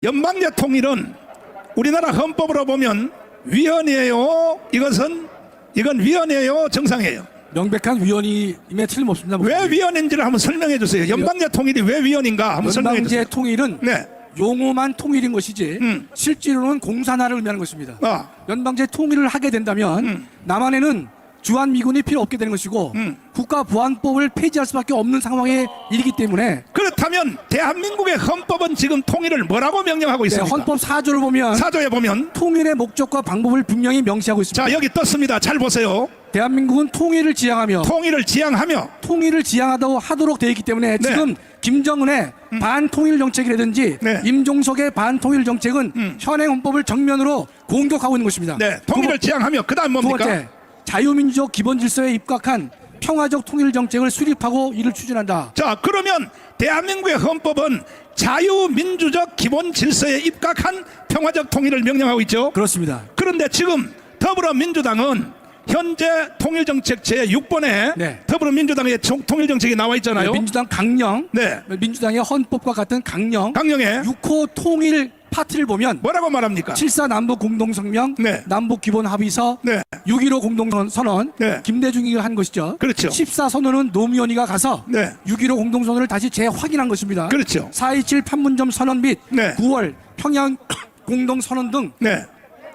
연방제 통일은 우리나라 헌법으로 보면 위헌이에요. 이건 위헌이에요. 정상이에요. 명백한 위헌임에 틀림없습니다. 왜 위헌인지를 한번 설명해 주세요. 연방제 통일이 왜 위헌인가 한번 설명해 주세요. 연방제 통일은 네. 용어만 통일인 것이지 실제로는 공산화를 의미하는 것입니다. 연방제 통일을 하게 된다면 남한에는 주한미군이 필요 없게 되는 것이고 국가보안법을 폐지할 수밖에 없는 상황에 이르기 때문에, 그렇다면 대한민국의 헌법은 지금 통일을 뭐라고 명령하고 있습니까? 헌법 4조를 보면 사조에 보면 통일의 목적과 방법을 분명히 명시하고 있습니다. 자, 여기 떴습니다. 잘 보세요. 대한민국은 통일을 지향하며 통일을 지향하다고 하도록 되어 있기 때문에 네. 지금 김정은의 반통일 정책이라든지 네. 임종석의 반통일 정책은 현행 헌법을 정면으로 공격하고 있는 것입니다. 네, 통일을 지향하며 그다음 두 뭡니까? 번째, 자유민주적 기본질서에 입각한 평화적 통일 정책을 수립하고 이를 추진한다. 자, 그러면 대한민국의 헌법은 자유민주적 기본질서에 입각한 평화적 통일을 명령하고 있죠. 그렇습니다. 그런데 지금 더불어민주당은 현재 통일정책 제6번에 네. 더불어민주당의 통일정책이 나와 있잖아요. 민주당 강령, 네. 민주당의 헌법과 같은 강령에 6호 통일 파트를 보면 뭐라고 말합니까? 7.4 남북 공동성명, 네. 남북 기본 합의서, 네. 6.15 공동선언, 네. 김대중이가 한 것이죠. 그렇죠. 14선언은 노무현이가 가서 네. 6.15 공동선언을 다시 재확인한 것입니다. 그렇죠. 4.27 판문점 선언 및 네. 9월 평양 공동선언 등 네.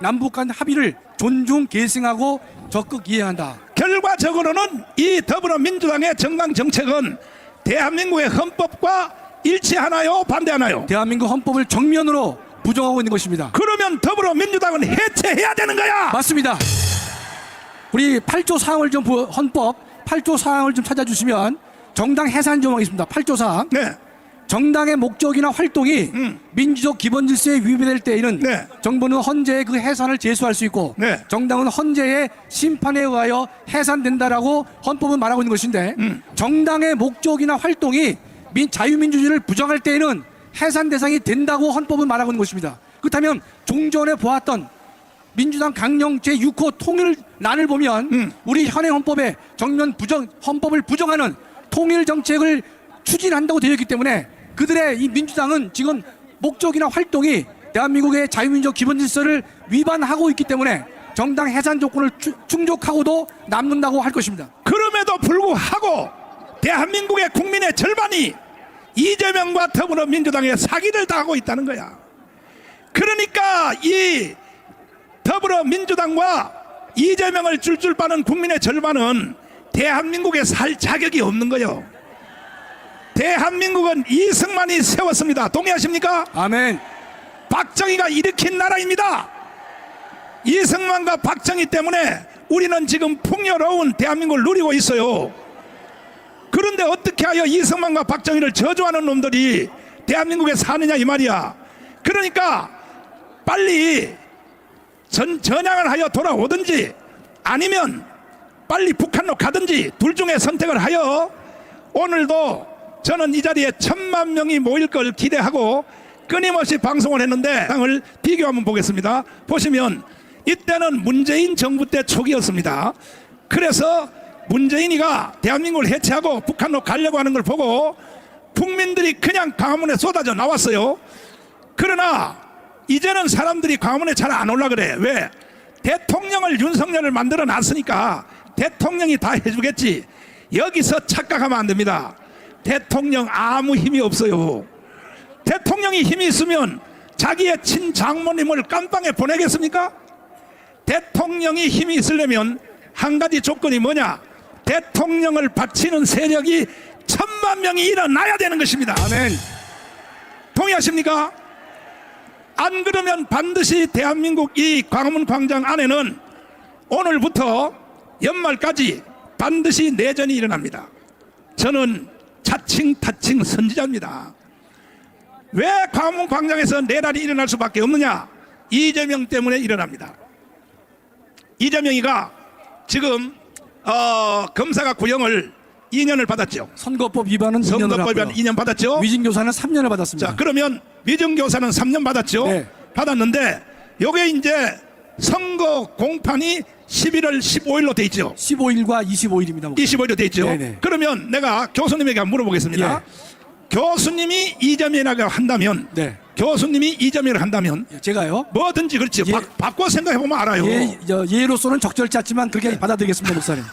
남북 간 합의를 존중 계승하고 적극 이해한다. 결과적으로는 이 더불어민주당의 정강 정책은 대한민국의 헌법과 일치하나요? 반대하나요? 대한민국 헌법을 정면으로 부정하고 있는 것입니다. 그러면 더불어민주당은 해체해야 되는 거야. 맞습니다. 우리 8조 사항을 좀 헌법 8조 사항을 좀 찾아주시면 정당 해산 조항이 있습니다. 8조 사항. 네. 정당의 목적이나 활동이 민주적 기본질서에 위배될 때에는 네. 정부는 헌재에 그 해산을 제소할 수 있고 네. 정당은 헌재의 심판에 의하여 해산된다라고 헌법은 말하고 있는 것인데 정당의 목적이나 활동이 자유민주주의를 부정할 때에는 해산 대상이 된다고 헌법은 말하고 있는 것입니다. 그렇다면 종전에 보았던 민주당 강령 제6호 통일란을 보면 우리 현행 헌법에 헌법을 부정하는 통일 정책을 추진한다고 되어 있기 때문에 그들의 이 민주당은 지금 목적이나 활동이 대한민국의 자유민주적 기본질서를 위반하고 있기 때문에 정당 해산 조건을 충족하고도 남는다고 할 것입니다. 그럼에도 불구하고 대한민국의 국민의 절반이 이재명과 더불어민주당의 사기를 당하고 있다는 거야. 그러니까 이 더불어민주당과 이재명을 줄줄 빠는 국민의 절반은 대한민국에 살 자격이 없는 거예요. 대한민국은 이승만이 세웠습니다. 동의하십니까? 아멘. 박정희가 일으킨 나라입니다. 이승만과 박정희 때문에 우리는 지금 풍요로운 대한민국을 누리고 있어요. 그런데 어떻게 하여 이승만과 박정희를 저주하는 놈들이 대한민국에 사느냐 이 말이야. 그러니까 빨리 전향을 하여 돌아오든지 아니면 빨리 북한로 가든지 둘 중에 선택을 하여 오늘도 저는 이 자리에 1,000만 명이 모일 걸 기대하고 끊임없이 방송을 했는데 상을 비교 한번 보겠습니다. 보시면 이때는 문재인 정부 때 초기였습니다. 그래서 문재인이가 대한민국을 해체하고 북한로 가려고 하는 걸 보고 국민들이 그냥 광화문에 쏟아져 나왔어요. 그러나 이제는 사람들이 광화문에 잘 안 올라 그래. 왜? 대통령을 윤석열을 만들어 놨으니까 대통령이 다 해주겠지. 여기서 착각하면 안 됩니다. 대통령 아무 힘이 없어요. 대통령이 힘이 있으면 자기의 친장모님을 깜빵에 보내겠습니까? 대통령이 힘이 있으려면 한 가지 조건이 뭐냐? 대통령을 바치는 세력이 1,000만 명이 일어나야 되는 것입니다. 아멘. 동의하십니까? 안 그러면 반드시 대한민국 이 광화문 광장 안에는 오늘부터 연말까지 반드시 내전이 일어납니다. 저는 자칭 타칭 선지자입니다. 왜 광화문 광장에서 내란이 일어날 수밖에 없느냐? 이재명 때문에 일어납니다. 이재명이가 지금 검사가 구형을 2년을 받았죠. 선거법 위반은 2년을 선거법 위반 받고요. 2년 받았죠. 위증교사는 3년을 받았습니다. 자, 그러면 위증교사는 3년 받았죠. 네. 받았는데 요게 이제 선거 공판이 11월 15일로 돼 있죠. 15일과 25일입니다. 25일로 돼 있죠. 네네. 그러면 내가 교수님에게 한번 물어보겠습니다. 예. 교수님이 이재명이라고 한다면 네. 교수님이 이재명을 한다면 제가요. 뭐든지 그렇지 예. 바꿔 생각해 보면 알아요. 예로서는 적절치 않지만 그렇게 받아들이겠습니다, 목사님.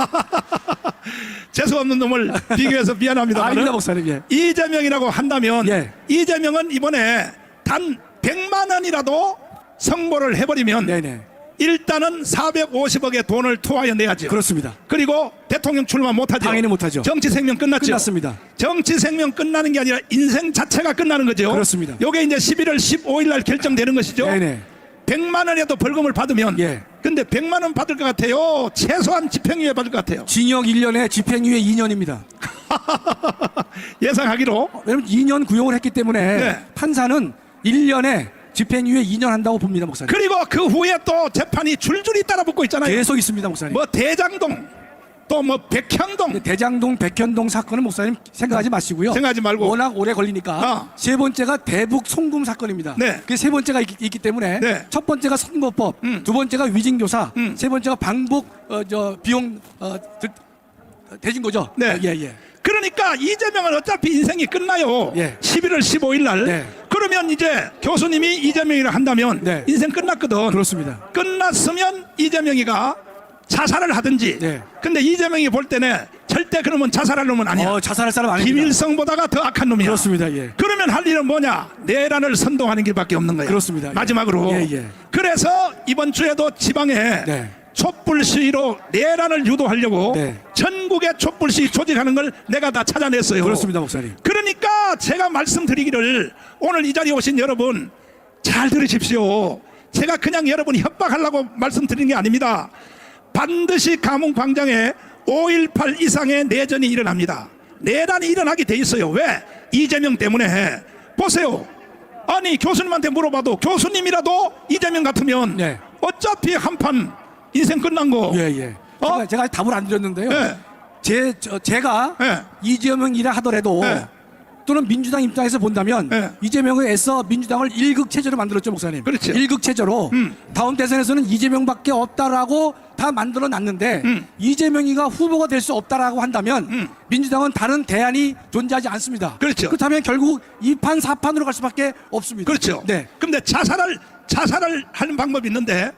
재수 없는 놈을 비교해서 미안합니다. 아닙니다, 목사님. 예. 이재명이라고 한다면 예. 이재명은 이번에 단 100만 원이라도 성보를 해버리면 네네. 일단은 450억의 돈을 투하해 내야죠. 그렇습니다. 그리고 대통령 출마 못하죠. 당연히 못하죠. 정치 생명 끝났죠. 끝났습니다. 정치 생명 끝나는 게 아니라 인생 자체가 끝나는 거죠. 그렇습니다. 요게 이제 11월 15일 날 결정되는 것이죠. 네네. 100만 원에도 벌금을 받으면 예. 근데 100만 원 받을 것 같아요. 최소한 집행유예 받을 것 같아요. 징역 1년에 집행유예 2년입니다. 예상하기로 왜냐면 2년 구형을 했기 때문에 네. 판사는 1년에 집행유예 2년 한다고 봅니다, 목사님. 그리고 그 후에 또 재판이 줄줄이 따라붙고 있잖아요. 계속 있습니다, 목사님. 뭐 대장동 또 뭐 백현동 대장동, 백현동 사건은 목사님 생각하지 마시고요. 생각하지 말고. 워낙 오래 걸리니까 세 번째가 대북 송금 사건입니다. 네. 그 세 번째가 있기 때문에 네. 첫 번째가 선거법, 두 번째가 위증교사, 세 번째가 방북 비용 대진 거죠. 네. 예. 그러니까 이재명은 어차피 인생이 끝나요. 예. 11월 15일 날. 네. 그러면 이제 교수님이 이재명이라 한다면 네. 인생 끝났거든. 그렇습니다. 끝났으면 이재명이가 자살을 하든지. 네. 근데 이재명이 볼 때는 절대 그러면 자살할 놈은 아니야. 자살할 사람 아닙니다. 김일성보다가 더 악한 놈이야. 그렇습니다. 예. 그러면 할 일은 뭐냐? 내란을 선동하는 길밖에 없는 거야. 그렇습니다. 예. 마지막으로. 예. 그래서 이번 주에도 지방에 네. 촛불 시위로 내란을 유도하려고 네. 전국에 촛불 시위 조직하는 걸 내가 다 찾아냈어요. 그렇습니다, 목사님. 그러니까 제가 말씀드리기를 오늘 이 자리에 오신 여러분 잘 들으십시오. 제가 그냥 여러분 협박하려고 말씀드리는 게 아닙니다. 반드시 가문 광장에 5.18 이상의 내전이 일어납니다. 내란이 일어나게 돼 있어요. 왜? 이재명 때문에. 보세요. 아니 교수님한테 물어봐도 교수님이라도 이재명 같으면 네. 어차피 한판 인생 끝난 거. 예. 어? 제가 답을 안 드렸는데요. 네. 제가 네. 이재명이라 하더라도 네. 또는 민주당 입장에서 본다면 네. 이재명을 애써 민주당을 일극 체제로 만들었죠, 목사님. 그렇죠. 일극 체제로 다음 대선에서는 이재명밖에 없다라고 다 만들어 놨는데 이재명이가 후보가 될 수 없다라고 한다면 민주당은 다른 대안이 존재하지 않습니다. 그렇죠. 그렇다면 결국 2판 4판으로 갈 수밖에 없습니다. 그렇죠. 네. 근데 자살을 하는 방법이 있는데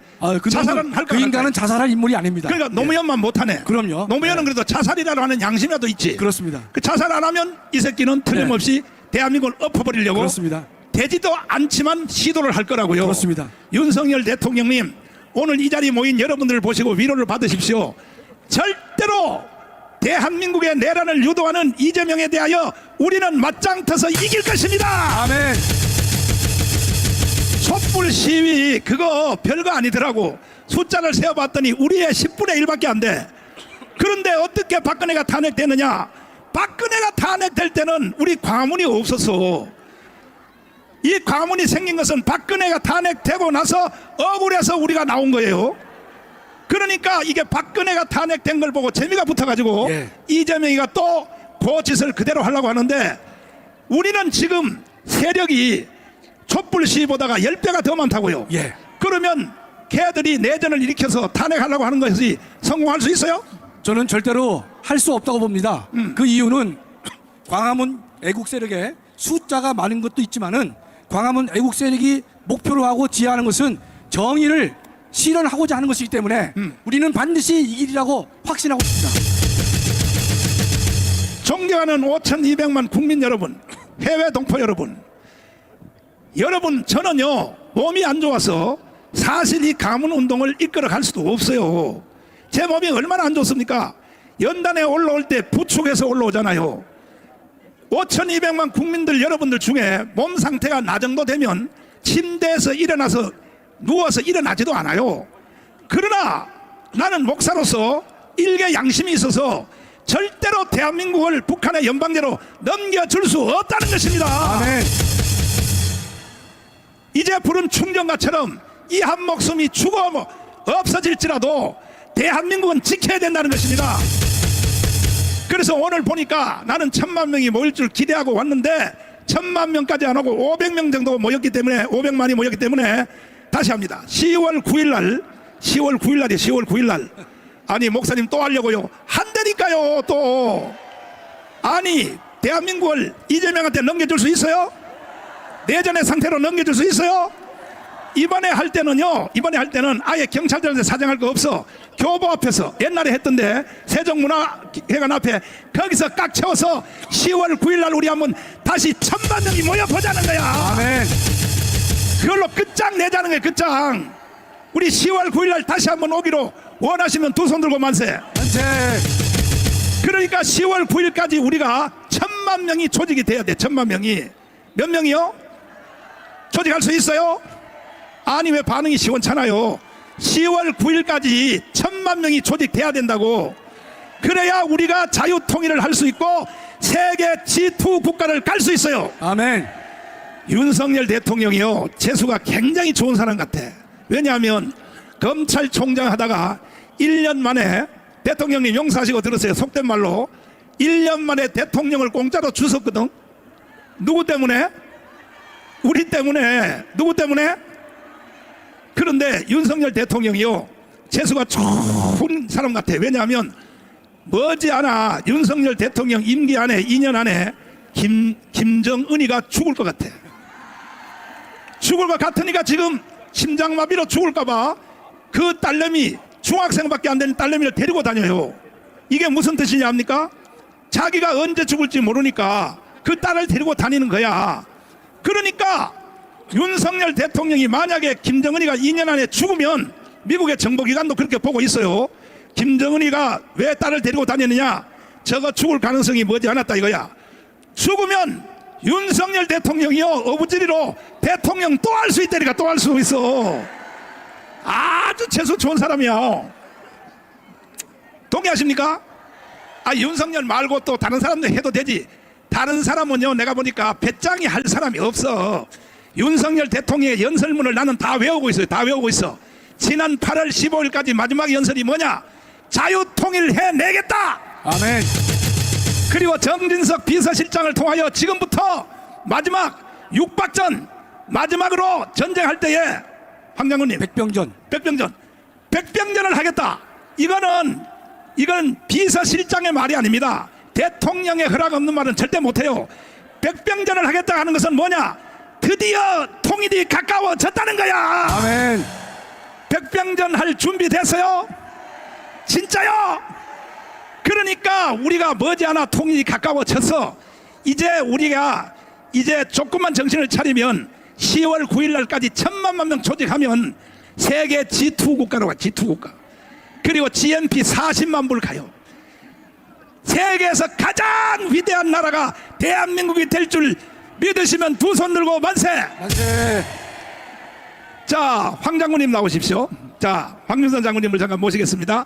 자살은 할 그 인간은 자살할 인물이 아닙니다. 그러니까 노무현만 못하네. 그럼요. 노무현은 네. 그래도 자살이라도 하는 양심이라도 있지. 그렇습니다. 그 자살 안 하면 이 새끼는 틀림없이 대한민국을 엎어버리려고 그렇습니다. 되지도 않지만 시도를 할 거라고요. 그렇습니다. 윤석열 대통령님 오늘 이 자리에 모인 여러분들을 보시고 위로를 받으십시오. 절대로 대한민국의 내란을 유도하는 이재명에 대하여 우리는 맞짱 터서 이길 것입니다. 아멘. 촛불 시위 그거 별거 아니더라고. 숫자를 세어봤더니 우리의 10분의 1밖에 안 돼. 그런데 어떻게 박근혜가 탄핵되느냐? 박근혜가 탄핵될 때는 우리 광화문이 없었어. 이 광화문이 생긴 것은 박근혜가 탄핵되고 나서 억울해서 우리가 나온 거예요. 그러니까 이게 박근혜가 탄핵된 걸 보고 재미가 붙어가지고 예. 이재명이가 또 그 짓을 그대로 하려고 하는데 우리는 지금 세력이 촛불 시위보다가 10배가 더 많다고요. 예. 그러면 걔들이 내전을 일으켜서 탄핵하려고 하는 것이 성공할 수 있어요? 저는 절대로 할 수 없다고 봅니다. 그 이유는 광화문 애국 세력의 숫자가 많은 것도 있지만은 광화문 애국 세력이 목표로 하고 지향하는 것은 정의를 실현하고자 하는 것이기 때문에 우리는 반드시 이기리라고 확신하고 있습니다. 존경하는 5,200만 국민 여러분, 해외 동포 여러분, 저는요 몸이 안 좋아서 사실 이 가문 운동을 이끌어 갈 수도 없어요. 제 몸이 얼마나 안 좋습니까? 연단에 올라올 때 부축해서 올라오잖아요. 5,200만 국민들 여러분들 중에 몸 상태가 나 정도 되면 침대에서 일어나서 누워서 일어나지도 않아요. 그러나 나는 목사로서 일개 양심이 있어서 절대로 대한민국을 북한의 연방제로 넘겨줄 수 없다는 것입니다. 아멘. 이제 부른 충정가처럼 이 한 목숨이 죽어 없어질지라도 대한민국은 지켜야 된다는 것입니다. 그래서 오늘 보니까 나는 1,000만 명이 모일 줄 기대하고 왔는데 1,000만 명까지 안 오고 500명 정도 모였기 때문에 500만이 모였기 때문에 다시 합니다. 10월 9일 날 아니 목사님 또 하려고요? 한다니까요. 또 아니 대한민국을 이재명한테 넘겨줄 수 있어요? 내전의 상태로 넘겨줄 수 있어요? 이번에 할 때는 아예 경찰들한테 사정할 거 없어. 교보 앞에서 옛날에 했던데 세종문화회관 앞에 거기서 꽉 채워서 10월 9일 날 우리 한번 다시 1000만 명이 모여 보자는 거야. 아멘. 그걸로 끝장 내자는 거야. 끝장. 우리 10월 9일 날 다시 한번 오기로 원하시면 두 손 들고 만세. 만세. 그러니까 10월 9일까지 우리가 1000만 명이 조직이 돼야 돼. 1000만 명이. 몇 명이요? 조직할 수 있어요? 아니 왜 반응이 시원찮아요? 10월 9일까지 1000만 명이 조직돼야 된다고. 그래야 우리가 자유통일을 할 수 있고 세계 G2 국가를 갈 수 있어요. 아멘. 윤석열 대통령이요, 재수가 굉장히 좋은 사람 같아. 왜냐하면 검찰총장 하다가 1년 만에, 대통령님 용서하시고 들으세요, 속된 말로 1년 만에 대통령을 공짜로 주셨거든. 누구 때문에? 우리 때문에. 누구 때문에? 그런데 윤석열 대통령이요, 재수가 좋은 사람 같아. 왜냐하면 머지않아 윤석열 대통령 임기 안에 2년 안에 김정은이가 죽을 것 같아. 죽을 것 같으니까 지금 심장마비로 죽을까봐 그 딸내미, 중학생밖에 안 되는 딸내미를 데리고 다녀요. 이게 무슨 뜻이냐 합니까? 자기가 언제 죽을지 모르니까 그 딸을 데리고 다니는 거야. 그러니까 윤석열 대통령이 만약에 김정은이가 2년 안에 죽으면, 미국의 정보기관도 그렇게 보고 있어요. 김정은이가 왜 딸을 데리고 다니느냐, 저거 죽을 가능성이 머지않았다 이거야. 죽으면 윤석열 대통령이요, 어부지리로 대통령 또 할 수 있다니까. 또 할 수 있어. 아주 재수 좋은 사람이야. 동의하십니까? 윤석열 말고 또 다른 사람도 해도 되지. 다른 사람은요, 내가 보니까 배짱이 할 사람이 없어. 윤석열 대통령의 연설문을 나는 다 외우고 있어요. 다 외우고 있어. 지난 8월 15일까지 마지막 연설이 뭐냐? 자유통일 해내겠다. 아멘. 그리고 정진석 비서실장을 통하여 지금부터 마지막 육박전, 마지막으로 전쟁할 때에 황 장군님, 백병전을 하겠다. 이건 비서실장의 말이 아닙니다. 대통령의 허락 없는 말은 절대 못해요. 백병전을 하겠다 하는 것은 뭐냐? 드디어 통일이 가까워졌다는 거야. 아멘. 백병전 할 준비 됐어요? 진짜요? 그러니까 우리가 머지않아 통일이 가까워졌어. 우리가 조금만 정신을 차리면 10월 9일 날까지 1000만 명 조직하면 세계 G2 국가로 가. G2 국가. 그리고 GNP 40만 불 가요. 세계에서 가장 위대한 나라가 대한민국이 될 줄 믿으시면 두 손 들고 만세. 만세. 자, 황 장군님 나오십시오. 자, 황윤선 장군님을 잠깐 모시겠습니다.